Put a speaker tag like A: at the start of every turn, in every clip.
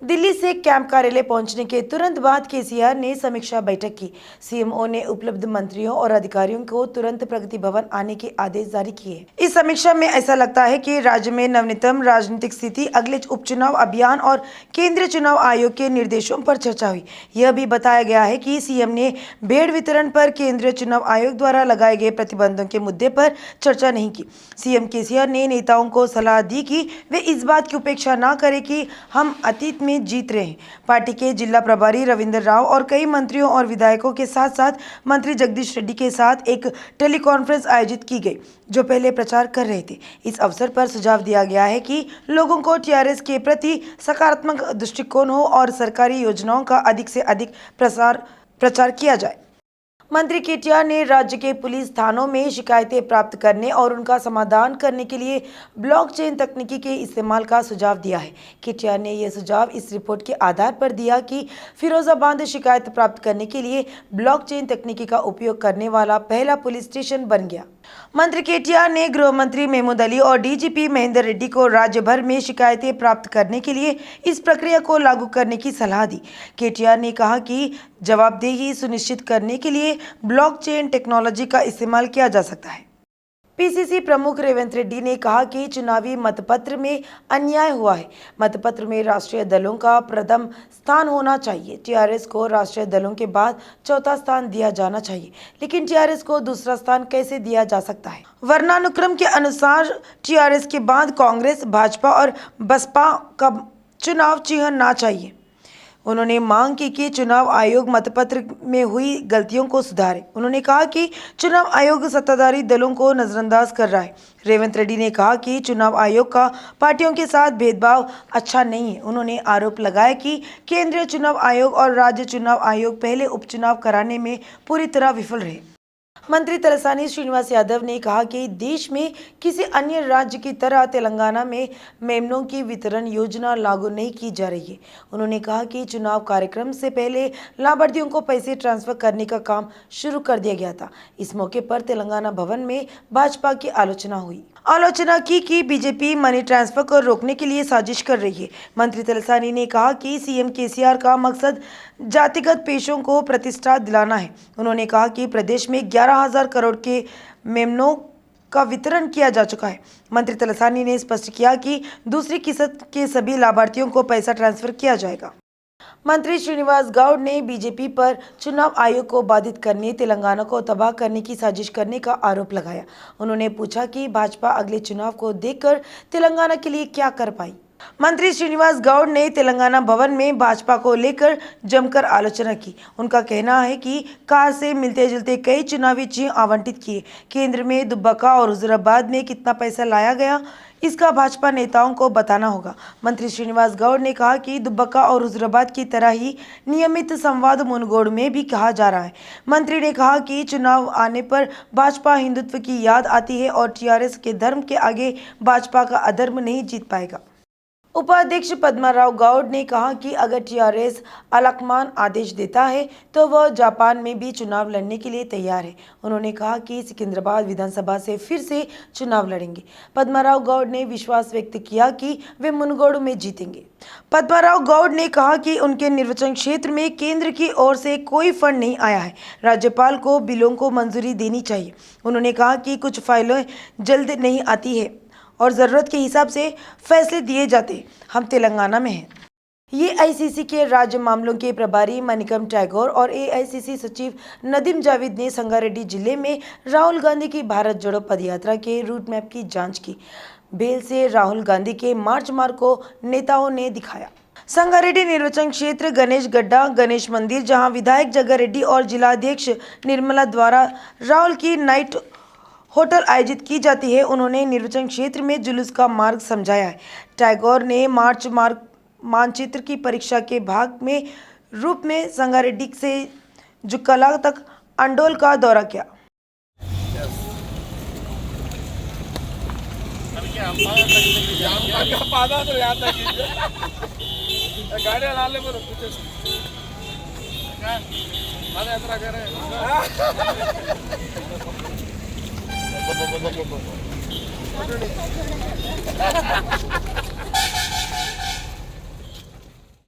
A: दिल्ली से कैंप कार्यालय पहुंचने के तुरंत बाद केसीआर ने समीक्षा बैठक की। सीएमओ ने उपलब्ध मंत्रियों और अधिकारियों को तुरंत प्रगति भवन आने के आदेश जारी किए। इस समीक्षा में ऐसा लगता है कि राज्य में नवीनतम राजनीतिक स्थिति, अगले उपचुनाव अभियान और केंद्रीय चुनाव आयोग के निर्देशों पर चर्चा हुई। यह भी बताया गया है कि सीएम ने भेड़ वितरण पर केंद्रीय चुनाव आयोग द्वारा लगाए गए प्रतिबंधों के मुद्दे पर चर्चा नहीं की। सीएम केसीआर ने नेताओं को सलाह दी कि वे इस बात की उपेक्षा न करें कि हम अतीत में जीत रहे हैं। पार्टी के जिला प्रभारी रविंद्र राव और कई मंत्रियों और विधायकों के साथ साथ मंत्री जगदीश रेड्डी के साथ एक टेलीकॉन्फ्रेंस आयोजित की गई, जो पहले प्रचार कर रहे थे। इस अवसर पर सुझाव दिया गया है कि लोगों को टीआरएस के प्रति सकारात्मक दृष्टिकोण हो और सरकारी योजनाओं का अधिक से अधिक प्रचार किया जाए। मंत्री केटीआर ने राज्य के पुलिस थानों में शिकायतें प्राप्त करने और उनका समाधान करने के लिए ब्लॉकचेन तकनीकी के इस्तेमाल का सुझाव दिया है। केटीआर ने यह सुझाव इस रिपोर्ट के आधार पर दिया कि फिरोजाबाद शिकायत प्राप्त करने के लिए ब्लॉकचेन तकनीकी का उपयोग करने वाला पहला पुलिस स्टेशन बन गया। मंत्री केटीआर ने गृह मंत्री महमूद अली और डीजीपी महेंद्र रेड्डी को राज्य भर में शिकायतें प्राप्त करने के लिए इस प्रक्रिया को लागू करने की सलाह दी। केटीआर ने कहा कि जवाबदेही सुनिश्चित करने के लिए ब्लॉकचेन टेक्नोलॉजी का इस्तेमाल किया जा सकता है। पीसीसी प्रमुख रेवंत रेड्डी ने कहा कि चुनावी मतपत्र में अन्याय हुआ है। मतपत्र में राष्ट्रीय दलों का प्रथम स्थान होना चाहिए। टीआरएस को राष्ट्रीय दलों के बाद चौथा स्थान दिया जाना चाहिए, लेकिन टीआरएस को दूसरा स्थान कैसे दिया जा सकता है? वर्णानुक्रम के अनुसार टीआरएस के बाद कांग्रेस, भाजपा और बसपा का चुनाव चिन्ह ना चाहिए। उन्होंने मांग की कि चुनाव आयोग मतपत्र में हुई गलतियों को सुधारे। उन्होंने कहा कि चुनाव आयोग सत्ताधारी दलों को नजरअंदाज कर रहा है। रेवंत रेड्डी ने कहा कि चुनाव आयोग का पार्टियों के साथ भेदभाव अच्छा नहीं है। उन्होंने आरोप लगाया कि केंद्रीय चुनाव आयोग और राज्य चुनाव आयोग पहले उपचुनाव कराने में पूरी तरह विफल रहे। मंत्री तलसानी श्रीनिवास यादव ने कहा कि देश में किसी अन्य राज्य की तरह तेलंगाना में मेमनों की वितरण योजना लागू नहीं की जा रही है। उन्होंने कहा कि चुनाव कार्यक्रम से पहले लाभार्थियों को पैसे ट्रांसफर करने का काम शुरू कर दिया गया था। इस मौके पर तेलंगाना भवन में भाजपा की आलोचना की कि बीजेपी मनी ट्रांसफर को रोकने के लिए साजिश कर रही है। मंत्री तलसानी ने कहा कि सीएम केसीआर का मकसद जातिगत पेशों को प्रतिष्ठा दिलाना है। उन्होंने कहा कि प्रदेश में 11,000 करोड़ के मेमनों का वितरण किया जा चुका है। मंत्री तलसानी ने स्पष्ट किया कि दूसरी किस्त के सभी लाभार्थियों को पैसा ट्रांसफर किया जाएगा। मंत्री श्रीनिवास गौड़ ने बीजेपी पर चुनाव आयोग को बाधित करने, तेलंगाना को तबाह करने की साजिश करने का आरोप लगाया। उन्होंने पूछा कि भाजपा अगले चुनाव को देखकर तेलंगाना के लिए क्या कर पाई। मंत्री श्रीनिवास गौड़ ने तेलंगाना भवन में भाजपा को लेकर जमकर आलोचना की। उनका कहना है कि कार से मिलते जुलते कई चुनावी चिन्ह आवंटित किए। केंद्र में दुब्बका और हुजूराबाद में कितना पैसा लाया गया, इसका भाजपा नेताओं को बताना होगा। मंत्री श्रीनिवास गौड़ ने कहा कि दुब्बका और हुजूराबाद की तरह ही नियमित संवाद मुनगोड़ में भी कहा जा रहा है। मंत्री ने कहा कि चुनाव आने पर भाजपा हिंदुत्व की याद आती है और टीआरएस के धर्म के आगे भाजपा का अधर्म नहीं जीत पाएगा। उपाध्यक्ष पद्माराव गौड़ ने कहा कि अगर टीआरएस अलकमान आदेश देता है तो वह जापान में भी चुनाव लड़ने के लिए तैयार है। उन्होंने कहा कि सिकंदराबाद विधानसभा से फिर से चुनाव लड़ेंगे। पद्माराव गौड़ ने विश्वास व्यक्त किया कि वे मुनगोड़ में जीतेंगे। पद्माराव गौड़ ने कहा कि उनके निर्वाचन क्षेत्र में केंद्र की ओर से कोई फंड नहीं आया है। राज्यपाल को बिलों को मंजूरी देनी चाहिए। उन्होंने कहा कि कुछ फाइलें जल्द नहीं आती है और ज़रूरत के हिसाब से फैसले दिए जाते। हम तेलंगाना में हैं। एआईसीसी के राज्य मामलों के प्रभारी मणिकम टैगोर और एआईसीसी सचिव नदीम जावेद ने संगारेड्डी जिले में राहुल गांधी की भारत जोड़ो पदयात्रा के रूट मैप की जांच की। बेल से राहुल गांधी के मार्च मार्ग को नेताओं ने दिखाया। संगारेड्डी निर्वाचन क्षेत्र गणेश गड्ढा गणेश मंदिर, जहां विधायक जग्गारेड्डी और जिलाध्यक्ष निर्मला द्वारा राहुल की नाइट होटल आयोजित की जाती है। उन्होंने निर्वाचन क्षेत्र में जुलूस का मार्ग समझाया है। टैगोर ने मार्च मार्ग मानचित्र की परीक्षा के भाग में रूप में संगारेड्डी से जुक्कला तक अंडोल का दौरा किया।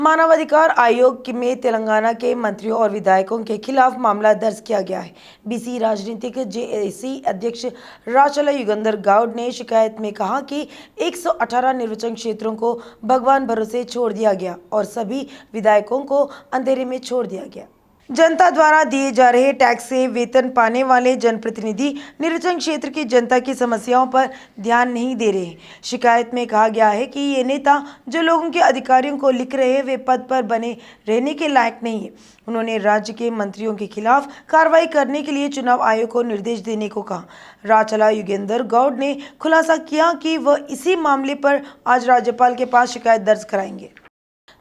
A: मानवाधिकार आयोग में तेलंगाना के मंत्रियों और विधायकों के खिलाफ मामला दर्ज किया गया है। बीसी राजनीतिक जेएसी अध्यक्ष राचला युगंधर गौड ने शिकायत में कहा कि 118 निर्वाचन क्षेत्रों को भगवान भरोसे छोड़ दिया गया और सभी विधायकों को अंधेरे में छोड़ दिया गया। जनता द्वारा दिए जा रहे टैक्स से वेतन पाने वाले जनप्रतिनिधि निर्वाचन क्षेत्र की जनता की समस्याओं पर ध्यान नहीं दे रहे। शिकायत में कहा गया है कि ये नेता जो लोगों के अधिकारियों को लिख रहे हैं वे पद पर बने रहने के लायक नहीं है। उन्होंने राज्य के मंत्रियों के खिलाफ कार्रवाई करने के लिए चुनाव आयोग को निर्देश देने को कहा। राचला युगेंद्र गौड ने खुलासा किया कि वह इसी मामले पर आज राज्यपाल के पास शिकायत दर्ज कराएंगे।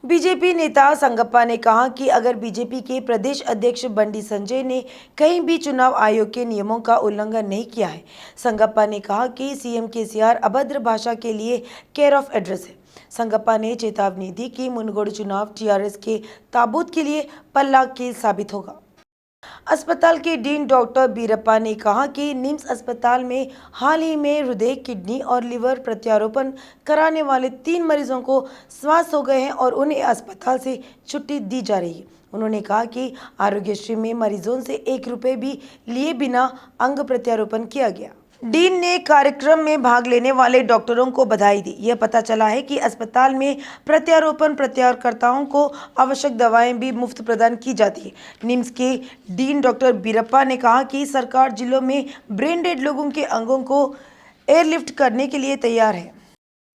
A: बीजेपी नेता संगप्पा ने कहा कि अगर बीजेपी के प्रदेश अध्यक्ष बंडी संजय ने कहीं भी चुनाव आयोग के नियमों का उल्लंघन नहीं किया है। संगप्पा ने कहा कि सीएम केसीआर अभद्र भाषा के लिए केयर ऑफ एड्रेस है। संगप्पा ने चेतावनी दी कि मुनगोड़ चुनाव टीआरएस के ताबूत के लिए पल्ला कील साबित होगा। अस्पताल के डीन डॉक्टर बीरप्पा ने कहा कि निम्स अस्पताल में हाल ही में हृदय, किडनी और लिवर प्रत्यारोपण कराने वाले 3 मरीजों को श्वास हो गए हैं और उन्हें अस्पताल से छुट्टी दी जा रही है। उन्होंने कहा कि आरोग्यश्री में मरीजों से 1 रुपये भी लिए बिना अंग प्रत्यारोपण किया गया। डीन ने कार्यक्रम में भाग लेने वाले डॉक्टरों को बधाई दी। यह पता चला है कि अस्पताल में प्रत्यारोपण प्रत्यारोपणकर्ताओं को आवश्यक दवाएं भी मुफ्त प्रदान की जाती है। निम्स के डीन डॉक्टर बीरप्पा ने कहा कि सरकार जिलों में ब्रेन डेड लोगों के अंगों को एयरलिफ्ट करने के लिए तैयार है।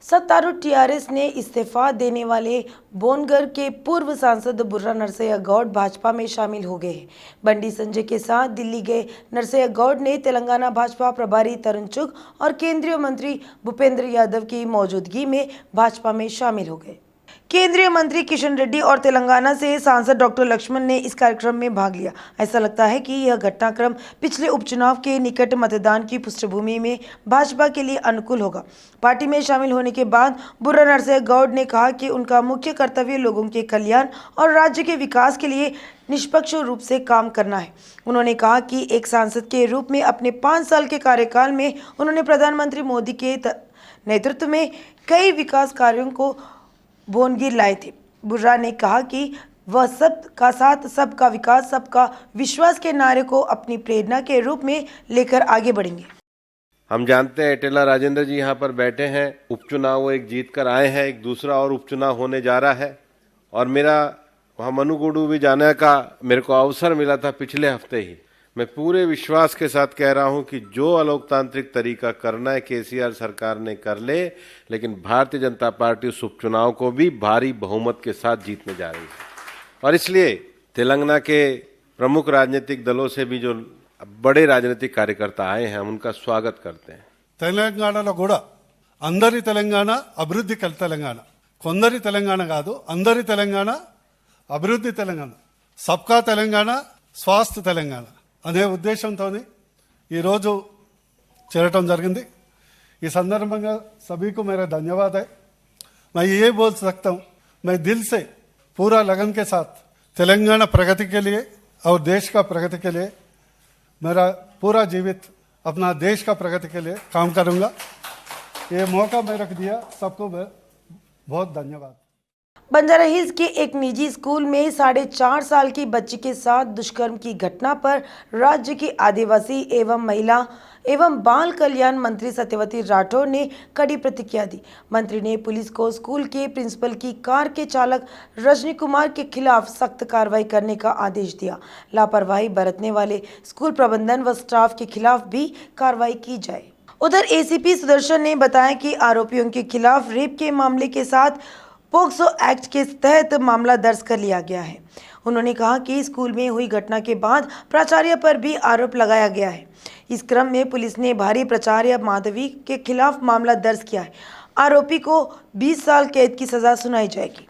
A: सत्तारूढ़ टीआरएस ने इस्तीफा देने वाले बोनगर के पूर्व सांसद बुर्रा नरसैया गौड भाजपा में शामिल हो गए हैं। बंडी संजय के साथ दिल्ली गए नरसैया गौड ने तेलंगाना भाजपा प्रभारी तरुण चुग और केंद्रीय मंत्री भूपेंद्र यादव की मौजूदगी में भाजपा में शामिल हो गए। केंद्रीय मंत्री किशन रेड्डी और तेलंगाना से सांसद डॉक्टर लक्ष्मण ने इस कार्यक्रम में भाग लिया। ऐसा लगता है कि यह घटनाक्रम पिछले उपचुनाव के निकट मतदान की पृष्ठभूमि में भाजपा के लिए अनुकूल होगा। पार्टी में शामिल होने के बाद बुर्रा नरसैया गौड ने कहा कि उनका मुख्य कर्तव्य लोगों के कल्याण और राज्य के विकास के लिए निष्पक्ष रूप से काम करना है। उन्होंने कहा कि एक सांसद के रूप में अपने 5 साल के कार्यकाल में उन्होंने प्रधानमंत्री मोदी के नेतृत्व में कई विकास कार्यों को बोनगिर लाए थे। बुर्रा ने कहा कि वह सबका साथ, सबका विकास, सबका विश्वास के नारे को अपनी प्रेरणा के रूप में लेकर आगे बढ़ेंगे।
B: हम जानते हैं टेला राजेंद्र जी यहाँ पर बैठे हैं। उपचुनाव वो एक जीत कर आए हैं, एक दूसरा और उपचुनाव होने जा रहा है और मेरा वहाँ मनुगुडू भी जाने का मेरे को अवसर मिला था पिछले हफ्ते ही। मैं पूरे विश्वास के साथ कह रहा हूं कि जो अलोकतांत्रिक तरीका करना है केसीआर सरकार ने कर ले, लेकिन भारतीय जनता पार्टी उस उपचुनाव को भी भारी बहुमत के साथ जीतने जा रही है। और इसलिए तेलंगाना के प्रमुख राजनीतिक दलों से भी जो बड़े राजनीतिक कार्यकर्ता आए हैं, हम उनका स्वागत करते हैं।
C: తెలంగాణలో కూడా అందరి తెలంగాణ అభివృద్ధి కల తెలంగాణ, కొందరి తెలంగాణ కాదు, అందరి తెలంగాణ అభివృద్ధి తెలంగాణ, సబ్కా తెలంగాణ స్వాస్థ్య తెలంగాణ అనే ఉద్దేశంతో ఈరోజు చేరటం జరిగింది। ఈ సందర్భంగా सभी को मेरा धन्यवाद है। मैं ये बोल सकता हूँ, मैं दिल से पूरा लगन के साथ तेलंगाना प्रगति के लिए और देश का प्रगति के लिए मेरा पूरा जीवित अपना देश का प्रगति के लिए काम करूँगा। ये मौका मैं रख दिया, सबको बहुत धन्यवाद।
A: बंजारा हिल्स के एक निजी स्कूल में 4.5 साल की बच्ची के साथ दुष्कर्म की घटना पर राज्य की आदिवासी एवं महिला एवं बाल कल्याण मंत्री सत्यवती राठौर ने कड़ी प्रतिक्रिया दी। मंत्री ने पुलिस को स्कूल के प्रिंसिपल की कार के चालक रजनी कुमार के खिलाफ सख्त कार्रवाई करने का आदेश दिया। लापरवाही बरतने वाले स्कूल प्रबंधन व स्टाफ के खिलाफ भी कार्रवाई की जाए। उधर एसीपी सुदर्शन ने बताया कि आरोपियों के खिलाफ रेप के मामले के साथ पोक्सो एक्ट के तहत मामला दर्ज कर लिया गया है। उन्होंने कहा कि स्कूल में हुई घटना के बाद प्राचार्य पर भी आरोप लगाया गया है। इस क्रम में पुलिस ने भारी प्राचार्य माधवी के खिलाफ मामला दर्ज किया है। आरोपी को 20 साल कैद की सजा सुनाई जाएगी।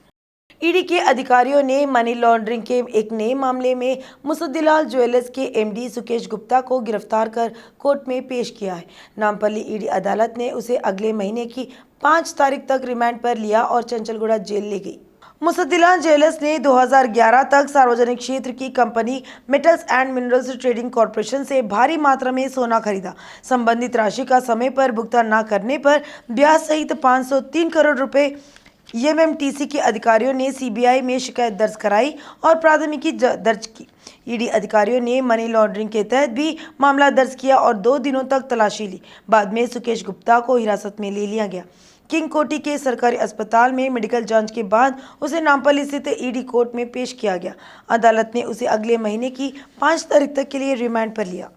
A: ईडी के अधिकारियों ने मनी लॉन्ड्रिंग के एक नए मामले में मुसद्दीलाल ज्वेलर्स के एमडी सुकेश गुप्ता को गिरफ्तार कर कोर्ट में पेश किया है। नामपल्ली ईडी अदालत ने उसे अगले महीने की 5 तारीख तक रिमांड पर लिया और चंचलगुड़ा जेल ले गई। मुसद्दीलाल ज्वेलर्स ने 2011 तक सार्वजनिक क्षेत्र की company metals and minerals trading corporation से भारी मात्रा में सोना खरीदा। संबंधित राशि का समय पर भुगतान न करने पर ब्याज सहित 503 करोड़ रुपए एमएमटीसी के अधिकारियों ने सीबीआई में शिकायत दर्ज कराई और प्राथमिकी दर्ज की। ईडी अधिकारियों ने मनी लॉन्ड्रिंग के तहत भी मामला दर्ज किया और 2 दिनों तक तलाशी ली। बाद में सुकेश गुप्ता को हिरासत में ले लिया गया। किंग कोटी के सरकारी अस्पताल में मेडिकल जांच के बाद उसे नामपल्ली स्थित ईडी कोर्ट में पेश किया गया। अदालत ने उसे अगले महीने की 5 तारीख तक के लिए रिमांड पर लिया।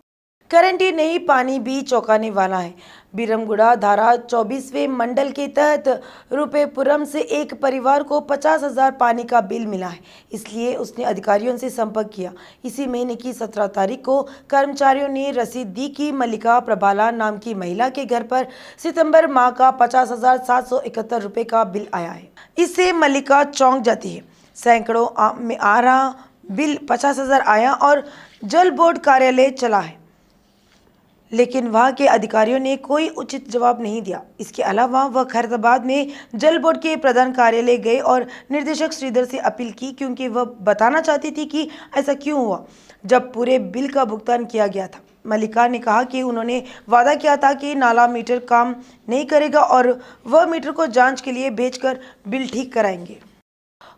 A: करंट ही नहीं, पानी भी चौंकाने वाला है। बिरमगुड़ा धारा 24वें मंडल के तहत रुपेपुरम से एक परिवार को 50,000 पानी का बिल मिला है, इसलिए उसने अधिकारियों से संपर्क किया। इसी महीने की 17 तारीख को कर्मचारियों ने रसीद दी कि मल्लिका प्रभाला नाम की महिला के घर पर सितंबर माह का 50,771 रुपये का बिल आया है। इससे मल्लिका चौंक जाती है। सैकड़ों में आ रहा बिल 50,000 आया और जल बोर्ड कार्यालय चला है, लेकिन वहां के अधिकारियों ने कोई उचित जवाब नहीं दिया। इसके अलावा वह खैरताबाद में जल बोर्ड के प्रधान कार्यालय गए और निर्देशक श्रीधर से अपील की, क्योंकि वह बताना चाहती थी कि ऐसा क्यों हुआ जब पूरे बिल का भुगतान किया गया था। मल्लिका ने कहा कि उन्होंने वादा किया था कि नाला मीटर काम नहीं करेगा और वह मीटर को जांच के लिए भेजकर बिल ठीक कराएंगे।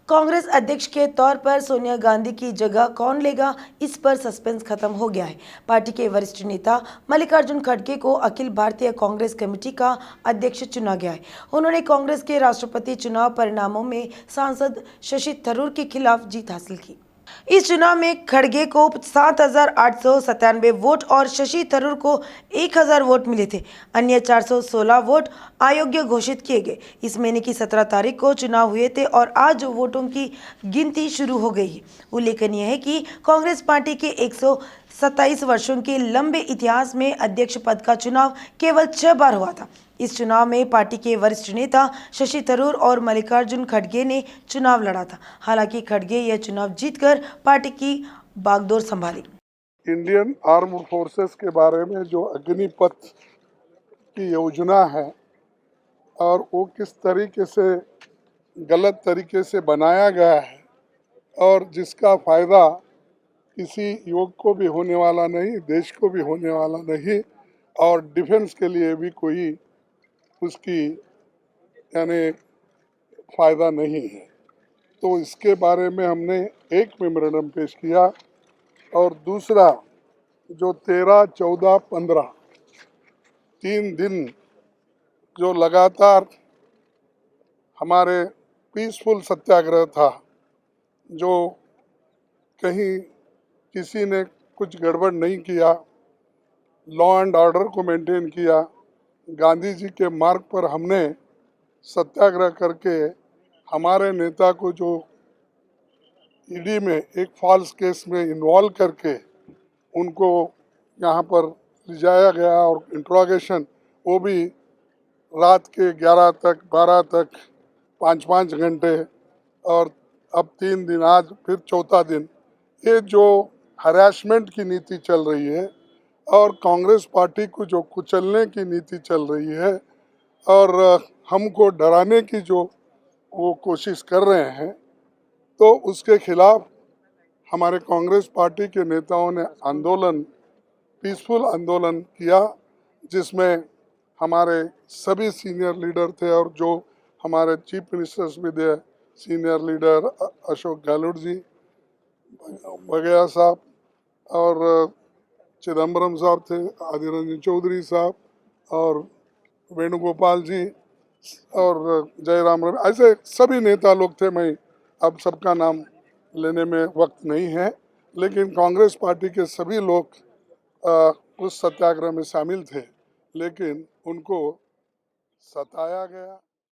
A: कांग्रेस अध्यक्ष के तौर पर सोनिया गांधी की जगह कौन लेगा, इस पर सस्पेंस खत्म हो गया है। पार्टी के वरिष्ठ नेता मल्लिकार्जुन खड़गे को अखिल भारतीय कांग्रेस कमेटी का अध्यक्ष चुना गया है। उन्होंने कांग्रेस के राष्ट्रपति चुनाव परिणामों में सांसद शशि थरूर के खिलाफ जीत हासिल की। इस चुनाव में खड़गे को 7,897 वोट और शशि थरूर को 1,000 वोट मिले थे। अन्य 416 वोट अयोग्य घोषित किए गए। इस महीने की 17 तारीख को चुनाव हुए थे और आज वोटों की गिनती शुरू हो गई है। उल्लेखनीय है कि कांग्रेस पार्टी के 127 वर्षों के लंबे इतिहास में अध्यक्ष पद का चुनाव केवल 6 बार हुआ था। इस चुनाव में पार्टी के वरिष्ठ नेता शशि थरूर और मल्लिकार्जुन खड़गे ने चुनाव लड़ा था। हालांकि खड़गे यह चुनाव जीतकर पार्टी की बागडोर संभाली।
D: इंडियन आर्म्ड फोर्सेस के बारे में जो अग्निपथ की योजना है और वो किस तरीके से गलत तरीके से बनाया गया है और जिसका फायदा किसी युवक को भी होने वाला नहीं, देश को भी होने वाला नहीं और डिफेंस के लिए भी कोई उसकी यानी फायदा नहीं है। तो इसके बारे में हमने एक मेमोरेंडम पेश किया और दूसरा जो 13, 14, 15 3 दिन जो लगातार हमारे पीसफुल सत्याग्रह था, जो कहीं किसी ने कुछ गड़बड़ नहीं किया, लॉ एंड ऑर्डर को मेंटेन किया, गांधी जी के मार्ग पर हमने सत्याग्रह करके हमारे नेता को जो ईडी में एक फॉल्स केस में इन्वॉल्व करके उनको यहाँ पर ले जाया गया और इंट्रोगेशन वो भी रात के 11 तक 12 तक 5-5 घंटे और अब 3 दिन, आज फिर चौथा दिन। ये जो हरासमेंट की नीति चल रही है और कांग्रेस पार्टी को जो कुचलने की नीति चल रही है और हमको डराने की जो वो कोशिश कर रहे हैं, तो उसके खिलाफ हमारे कांग्रेस पार्टी के नेताओं ने आंदोलन, पीसफुल आंदोलन किया, जिसमें हमारे सभी सीनियर लीडर थे और जो हमारे चीफ मिनिस्टर्स भी थे, सीनियर लीडर अशोक गहलोत जी, बघेल साहब और चिदम्बरम साहब थे, आदिर रंजन चौधरी साहब और वेणुगोपाल जी और जयराम रवि, ऐसे सभी नेता लोग थे। मैं अब सबका नाम लेने में वक्त नहीं है, लेकिन कांग्रेस पार्टी के सभी लोग उस सत्याग्रह में शामिल थे, लेकिन उनको सताया गया।